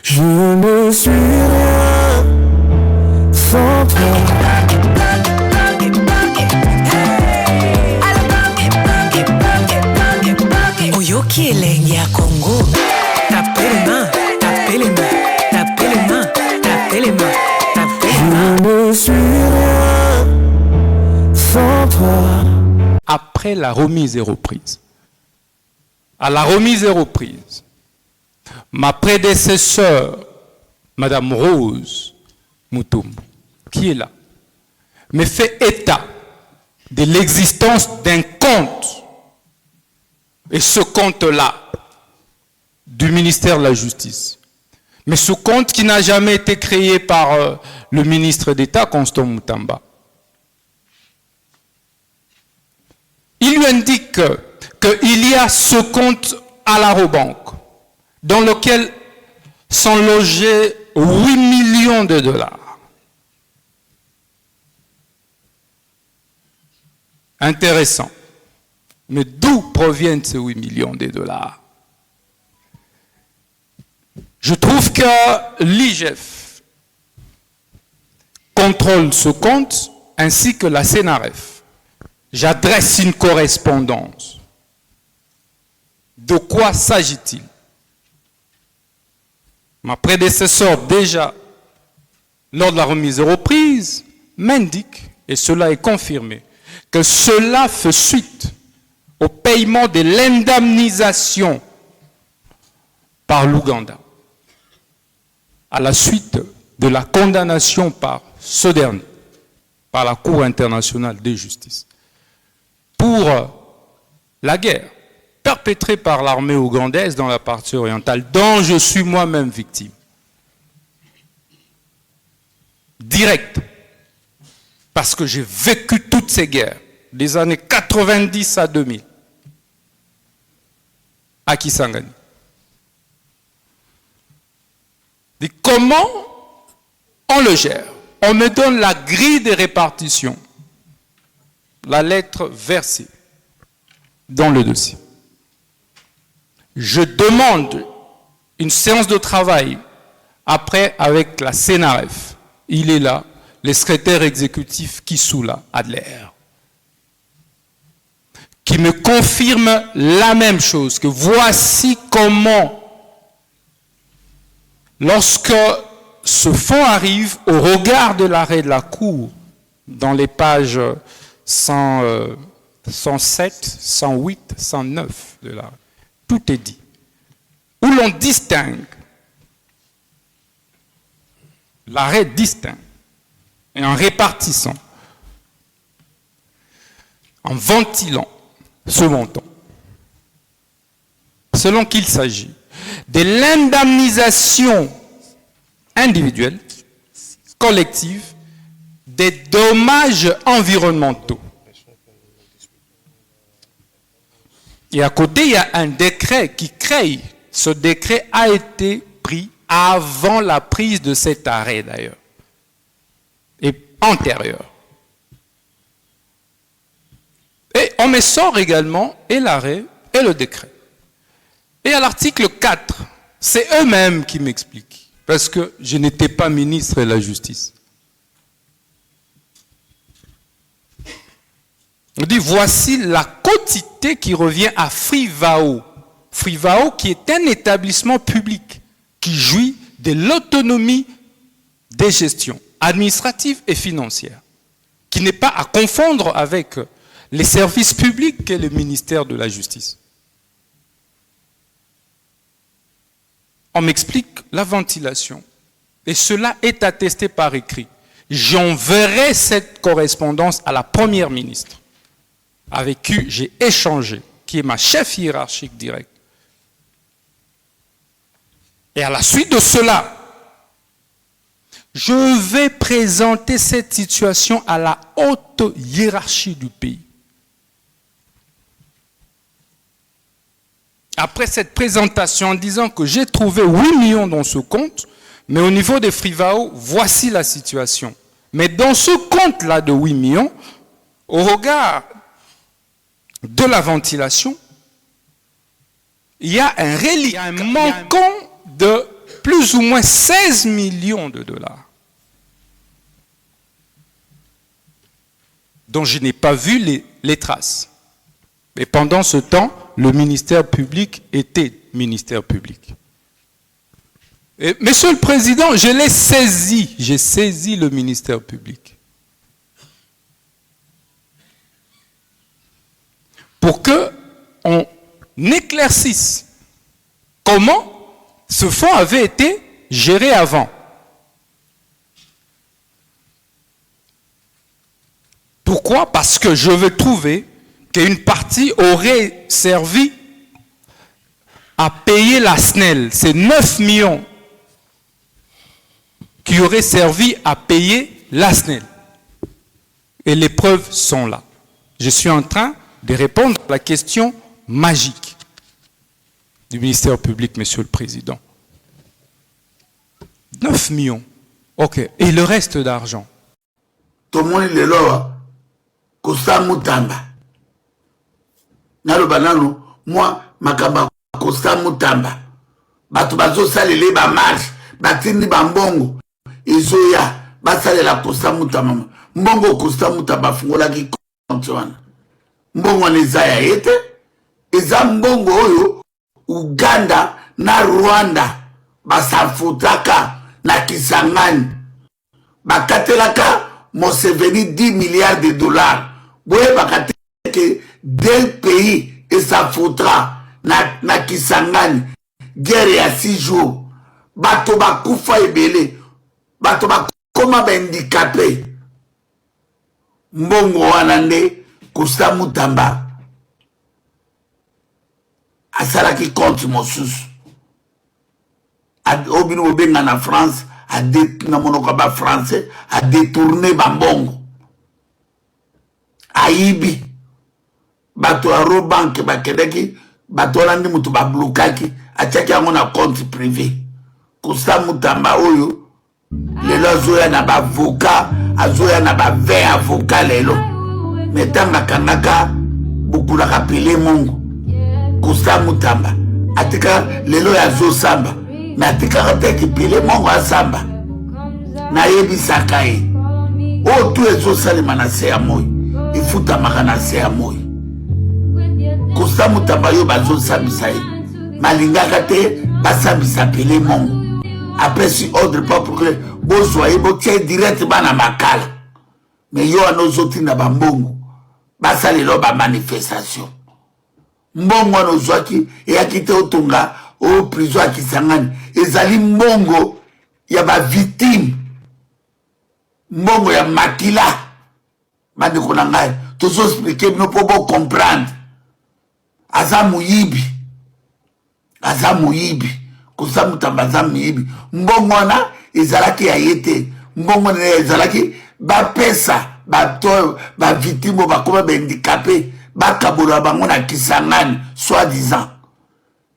Je ne suis rien sans toi. Oyoki elengi ya Congo. Tapez les mains, tapez les mains, tapez les mains, tapez les mains, tapez les mains. Je ne suis rien sans toi. Après la remise et reprise, à la remise et reprise, ma prédécesseur, Madame Rose Mutombo, qui est là, me fait état de l'existence d'un compte. Et ce compte-là, du ministère de la Justice. Mais ce compte qui n'a jamais été créé par le ministre d'État, Constant Mutamba. Il lui indique qu'il y a ce compte à la Robanque, dans lequel sont logés 8 millions de dollars. Intéressant. Mais d'où proviennent ces 8 millions de dollars? Je trouve que l'IGF contrôle ce compte ainsi que la CNRF. J'adresse une correspondance. De quoi s'agit-il? Ma prédécesseur, déjà, lors de la remise et reprise, m'indique, et cela est confirmé, que cela fait suite au paiement de l'indemnisation par l'Ouganda, à la suite de la condamnation par ce dernier, par la Cour internationale de justice, pour la guerre perpétrée par l'armée ougandaise dans la partie orientale, dont je suis moi-même victime. Direct. Parce que j'ai vécu toutes ces guerres, des années 90 à 2000, à Kisangani. Et comment on le gère? On me donne la grille de répartition, la lettre versée dans le dossier. Je demande une séance de travail après avec la CNRF. Il est là, le secrétaire exécutif Kisula Adler, qui me confirme la même chose, que voici comment, lorsque ce fonds arrive au regard de l'arrêt de la Cour, dans les pages 107, 108, 109 de l'arrêt, tout est dit, où l'on distingue, l'arrêt distingue, et en répartissant, en ventilant ce montant, selon qu'il s'agit de l'indemnisation individuelle, collective, des dommages environnementaux. Et à côté, il y a un décret qui crée. Ce décret a été pris avant la prise de cet arrêt d'ailleurs, et antérieur. Et on me sort également et l'arrêt et le décret. Et à l'article 4, c'est eux-mêmes qui m'expliquent, parce que je n'étais pas ministre de la Justice. On dit, voici la quotité qui revient à Frivao. Frivao qui est un établissement public qui jouit de l'autonomie des gestions administratives et financières, qui n'est pas à confondre avec les services publics qu'est le ministère de la Justice. On m'explique la ventilation, et cela est attesté par écrit. J'enverrai cette correspondance à la première ministre, avec qui j'ai échangé, qui est ma chef hiérarchique directe. Et à la suite de cela, je vais présenter cette situation à la haute hiérarchie du pays. Après cette présentation en disant que j'ai trouvé 8 millions dans ce compte, mais au niveau des Frivao, voici la situation. Mais dans ce compte-là de 8 millions, au regard de la ventilation, il y a un manquant de plus ou moins 16 millions de dollars, dont je n'ai pas vu les traces. Et pendant ce temps, le ministère public était ministère public. Et, Monsieur le Président, je l'ai saisi, j'ai saisi le ministère public. Pour qu'on éclaircisse comment ce fonds avait été géré avant. Pourquoi? Parce que je veux trouver qu'une partie aurait servi à payer la SNEL. C'est 9 millions qui auraient servi à payer la SNEL. Et les preuves sont là. Je suis en train de répondre à la question magique du ministère public, Monsieur le Président. 9 millions. OK. Et le reste d'argent? Tout le monde est là. Costa Mutamba. Nalo banano, moi, makamba Costa Mutamba. Batu bazo salele ba marche, batindi ba mbongo. Izoya, basale la Costa Mutamba. Mbongo Costa Mutamba fungola ki kontuana. Mbongo nezaya ete. Eza mbongo oyo, Uganda na Rwanda. Basafutaka na Kisangani. Bakatelaka Museveni 10 milliards de dollars. Boye bakate que deux pays et ça foutra na Kisangani guerre ya 6 jours. Bato bakufa ebele. Bato bakoma ba handicapé. Mbongo wana nde Costa Mutamba asalaki compte mosusu. Obino obenga na France na monoko ba français a détourné bambongo. Aibi bato a robanke bakedeki bato landi mutu ba blokaki atiaki yango na compte privé. Costa Mutamba oyo lelo azoya na ba avocat, azoya na ba 20 avocat lelo. Metanga kanaka bukulaka pele mongo. Costa Mutamba atika lelo ya zo samba. Na tika teki pele mongo asamba. Na yebi sakai. O tu ezo salima na se ya moi. Ifuta makana se ya moi. Costa Mutamba yo bazo sambisa ye. Malingaka te basambisa pele mongo. Après si ordre pas pour que bozoye botie direct bana makala. Mais yo anozoti na bambongo. Basale lo ba manifestation. Mbongo anozwaki e akite otunga o prison ya Kisangani. Ezali mbongo ya ba victime. Mbongo ya makila. Mande kona ngai. Tozo expliquer no pobo comprendre. Aza muyibi. Aza muyibi. Costa Mutamba aza muyibi. Mbongo wana ezalaki ya yete. Mbongo na ezalaki ba pesa. Ba victime bakoma ba handicapé. Bakabola bango na Kisangani. Soi-disant.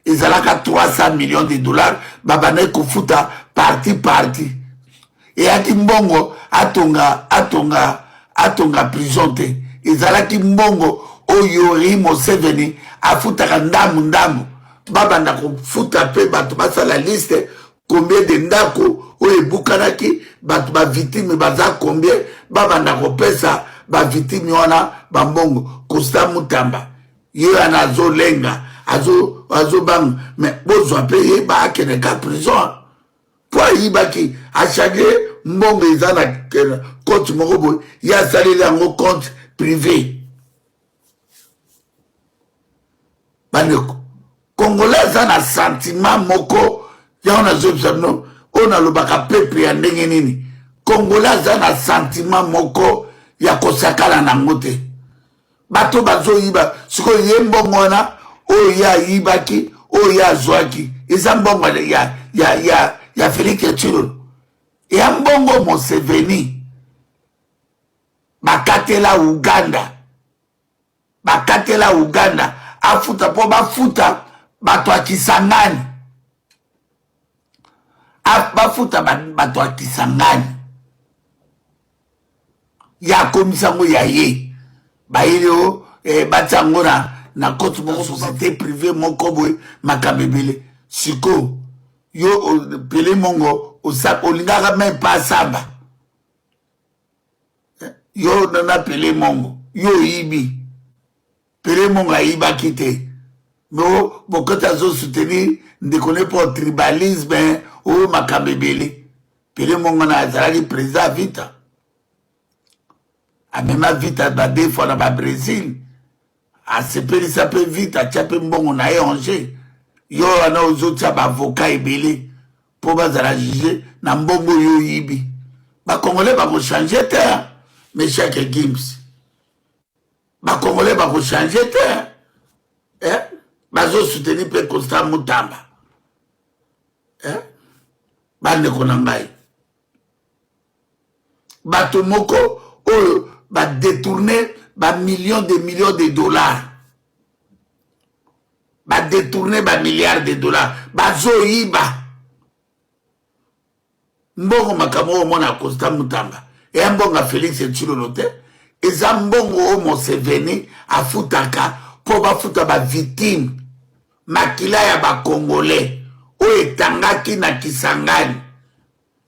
Ezalaka 300 millions de dollars. Babane kufuta parti. Et ati mbongo atonga prison te. Ezalaki mbongo oyori Museveni afutaka ndamu. Babanda kufuta pe bato basa la liste combien de ndako oye bukanaki bato ba victime baza combien babanda kopesa ba victime wana bambongo. Costa Mutamba ye anazo lenga azo bang mais bozwa pe ye ba akeneka prison po yibaki achage mbongo ezana compte moko boy ya saleli yango compte privé. Bandeko Congolais a sentiment moko ya on a zobzano on a lobaka pepe ya ndenge nini. Congolais a sentiment moko ya kosakala na ngote. Bato bazo yiba siko yembongo na o ya yibaki o ya zwaki. Eza mbongo ya Félix Tshisekedi. Ya mbongo Museveni bakatela Uganda afuta po bafuta bato ya Kisangani. Bafuta bato ya Kisangani. Ya komisango ya ye. Baileo batango na kotu moko société privée moko boy makabebele. Siko yo Pelé Mongo olingaka même pas samba yo nana Pelé Mongo yo ibi Pelé Mongo iba kite mais beaucoup de soutenir ne connaît pas le tribalisme ou makabebele Pelé Mongo na azalaki président vita a même vita ba deux fois na Brésil a sepelisa pe vita tchape mbongo na Angers yo ana ozotia ba avocat ebele po bazala juger na mbongo yo yibi ba congolais ba ko changer terre mais chaque Gims ba congolais ba ko changer terre bazo soutenir pe Constant Mutamba bande ko nangai bato moko oyo ba détourner ba millions de dollars ba détourner ba milliards de dollars bazo yiba mbongo makamo mona Constant Mutamba et mbongo Félix Tshilolote eza mbongo o Museveni afutaka po bafuta ba victime makila ya ba congolais o etangaki na Kisangani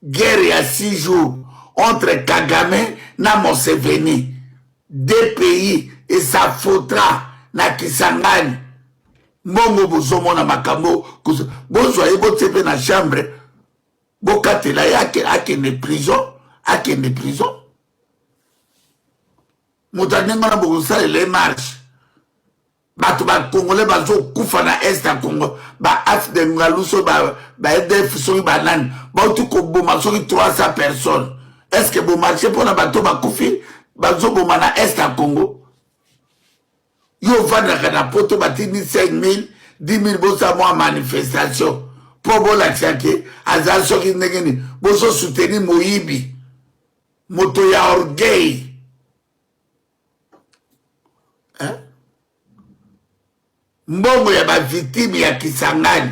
guerre ya 6 jours entre Kagame na Museveni deux pays et ça faudra na Kisangani mbongo bozomona makambo bozwa yebo tepe na chambre bokatela yake akende prison mutanenga na bokosala les marches bato ba congolais bazo kufa na est ya Congo ba afde ngaluso ba EDF soki banani bauti koboma soki 300 personnes est-ce que bon marché pour na bato ba kufi bazo boma na est ya Congo yo vandaka na poto batini 5 000 10 000 bosa mwa manifestation po bola tiake aza soki ndengeni boso soutenir moyibi moto ya orgueil mbongo ya ba victime ya Kisangani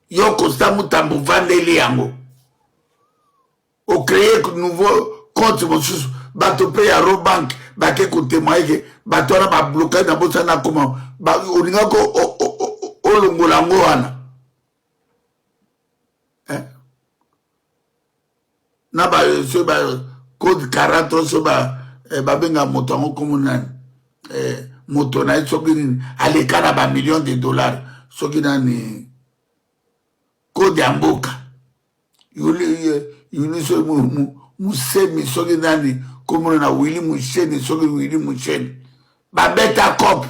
yo Constant Mutamba vandeli yango o créer nouveau compte mosusu bato pe ya Robank bake ko témoigner bato na ba bloquer na bosa na comment ba olinga ko olongola ngo wana na ba so ba code 40 so ba benga moto ngo komunani moto na soki nini alekana ba millions de dollars soki nani code ya mboka yuli so musemi soki nani komona na Willy Musheni soki Willy Musheni ba beta cop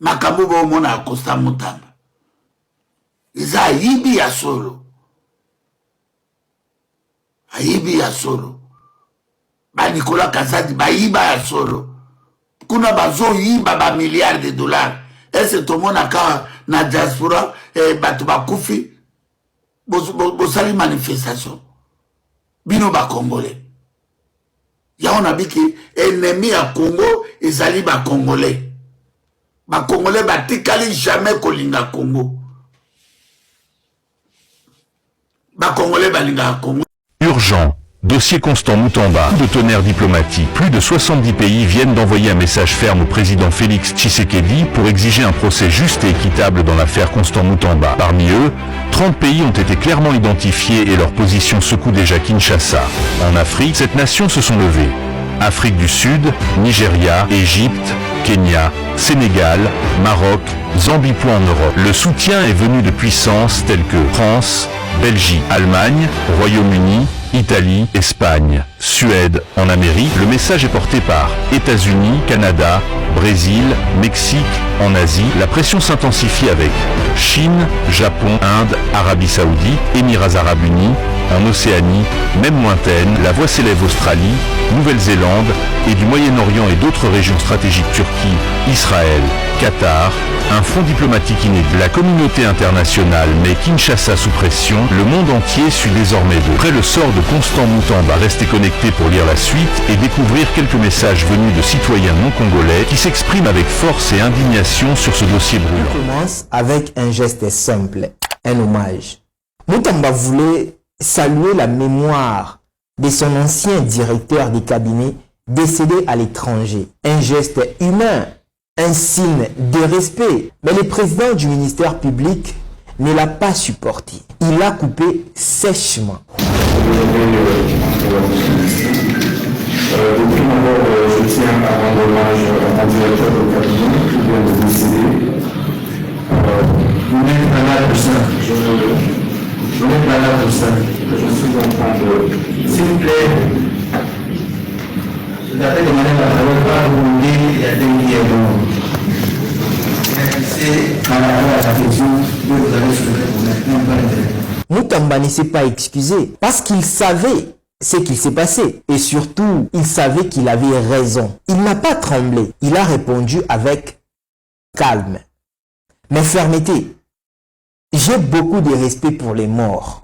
makambo bo mona Constant Mutamba iza yibi ya solo ayibi ya solo ba Nicolas Kazadi ba yiba ya solo kuna bazo yiba ba milliards de dollars est-ce tout monde aka na diaspora bato ba kufi bosali manifestation bino ba congolais ya on a biki ennemi ya Congo ezali ba congolais batikali jamais kolinga Congo ba congolais balinga Congo. Urgent. Dossier Constant Mutamba, de tonnerre diplomatique. Plus de 70 pays viennent d'envoyer un message ferme au président Félix Tshisekedi pour exiger un procès juste et équitable dans l'affaire Constant Mutamba. Parmi eux, 30 pays ont été clairement identifiés et leur position secoue déjà Kinshasa. En Afrique, cette nation se sont levées. Afrique du Sud, Nigeria, Égypte, Kenya, Sénégal, Maroc, Zambie en Europe. Le soutien est venu de puissances telles que France, Belgique, Allemagne, Royaume-Uni, Italie, Espagne, Suède, en Amérique. Le message est porté par États-Unis, Canada, Brésil, Mexique, en Asie. La pression s'intensifie avec Chine, Japon, Inde, Arabie Saoudite, Émirats Arabes Unis, en Océanie, même lointaine. La voix s'élève Australie, Nouvelle-Zélande et du Moyen-Orient et d'autres régions stratégiques Turquie, Israël, Qatar. Un front diplomatique inédit. La communauté internationale met Kinshasa sous pression. Le monde entier suit désormais de près le sort de Constant Mutamba. Restez connectés pour lire la suite et découvrir quelques messages venus de citoyens non congolais qui s'expriment avec force et indignation sur ce dossier brûlant. On commence avec un geste simple, un hommage. Mutamba voulait saluer la mémoire de son ancien directeur de cabinet décédé à l'étranger. Un geste humain, un signe de respect. Mais le président du ministère public ne l'a pas supporté. Il l'a coupé sèchement. Depuis d'abord, je tiens à rendre hommage à mon directeur de cabinet qui vient de décéder. Vous n'êtes pas là pour ça. Je n'êtes pas là pour ça. Je suis en train de... S'il vous plaît, je t'appelle de manière à ne pas vous dire qu'il y a des milliers de morts. C'est par rapport à la question que vous avez soulevée pour maintenant pas intéressant. Moutamba ne s'est pas excusé parce qu'il savait ce qu'il s'est passé et surtout, il savait qu'il avait raison. Il n'a pas tremblé, il a répondu avec calme. Mais fermeté, j'ai beaucoup de respect pour les morts.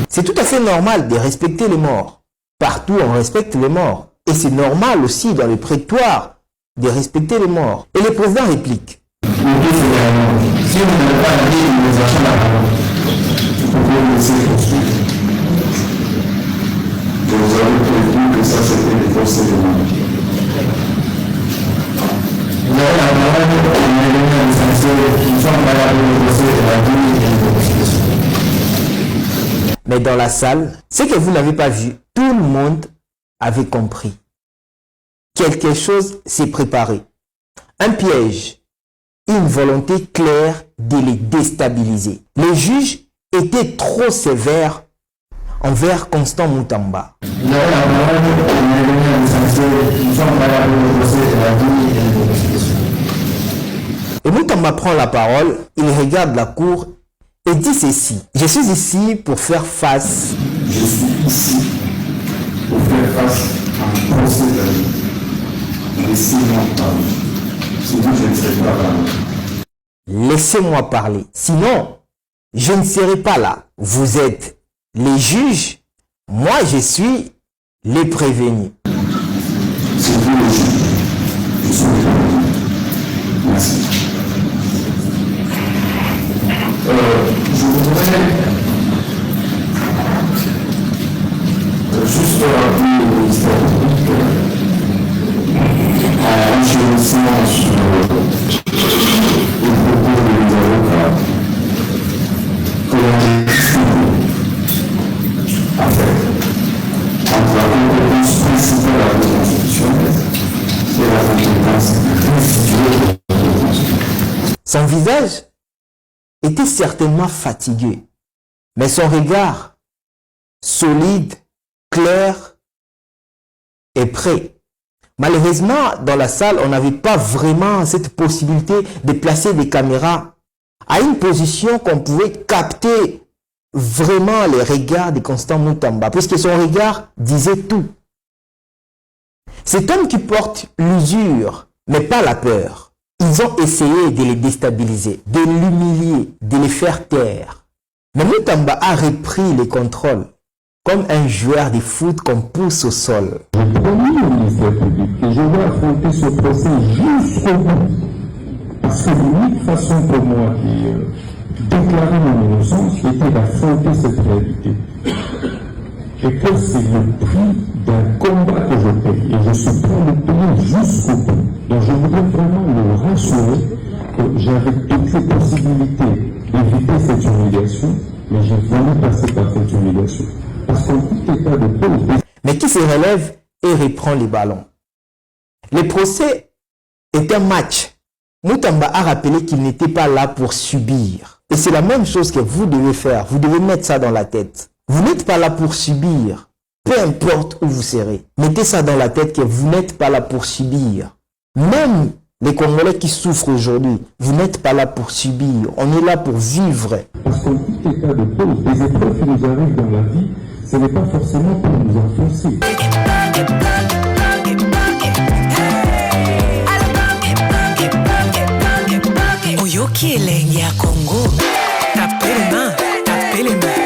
C'est tout à fait normal de respecter les morts. Partout, on respecte les morts. Et c'est normal aussi dans les prétoires de respecter les morts. Et le président réplique. Si vous n'avez pas dit que nous achetons la parole, vous pouvez me laisser poursuivre. Je vous avais prévenu que ça c'était des fausses éléments. Vous avez la parole, on est venu à l'essentiel, nous sommes pas là pour négocier de la vie et de l'obligation. Mais dans la salle, ce que vous n'avez pas vu, tout le monde avait compris. Quelque chose s'est préparé. Un piège. Une volonté claire de les déstabiliser. Les juges étaient trop sévères envers Constant Moutamba. Vous avez la parole, on est venu à l'essentiel, nous sommes pas là pour négocier de la vie et de l'obligation. Et Moutamba prend la parole, il regarde la cour et dit ceci. Je suis ici pour faire face. Je suis ici pour faire face à un procès de la vie. Laissez-moi parler. Sinon, je ne serai pas là. Laissez-moi parler. Sinon, je ne serai pas là. Vous êtes les juges. Moi, je suis les prévenus. C'est vous les juges. Je suis les prévenus. Merci. Je voudrais juste rappeler au ministère public en enchaînant sur les propos de mes avocats que l'on distingue en fait entre la compétence principale de la Cour constitutionnelle et la compétence résiduelle de la Cour constitutionnelle. Son visage était certainement fatigué, mais son regard solide, clair et prêt. Malheureusement, dans la salle, on n'avait pas vraiment cette possibilité de placer des caméras à une position qu'on pouvait capter vraiment les regards de Constant Moutamba, puisque son regard disait tout. Cet homme qui porte l'usure, mais pas la peur. Ils ont essayé de les déstabiliser, de l'humilier, de les faire taire. Mais Moutamba a repris le contrôle, comme un joueur de foot qu'on pousse au sol. Je promis au ministère public que je vais affronter ce procès jusqu'au bout. Parce que l'unique façon pour moi de déclarer mon innocence était d'affronter cette réalité. Et que c'est le prix d'un combat que je paye. Et je suis prêt à le payer jusqu'au bout. Donc je voudrais vraiment le rassurer que j'avais toutes les possibilités d'éviter cette humiliation, mais j'ai voulu passer par cette humiliation. Parce qu'en tout état de cause... Mais qui se relève et reprend les ballons. Le procès est un match. Moutamba a rappelé qu'il n'était pas là pour subir. Et c'est la même chose que vous devez faire. Vous devez mettre ça dans la tête. Vous n'êtes pas là pour subir. Peu importe où vous serez. Mettez ça dans la tête que vous n'êtes pas là pour subir. Même les Congolais qui souffrent aujourd'hui, vous n'êtes pas là pour subir. On est là pour vivre. Parce qu'en tout état de cause, les épreuves qui nous arrivent dans la vie, ce n'est pas forcément pour nous enfoncer. Oyoki elenge ya Congo, tapelema, tapelema.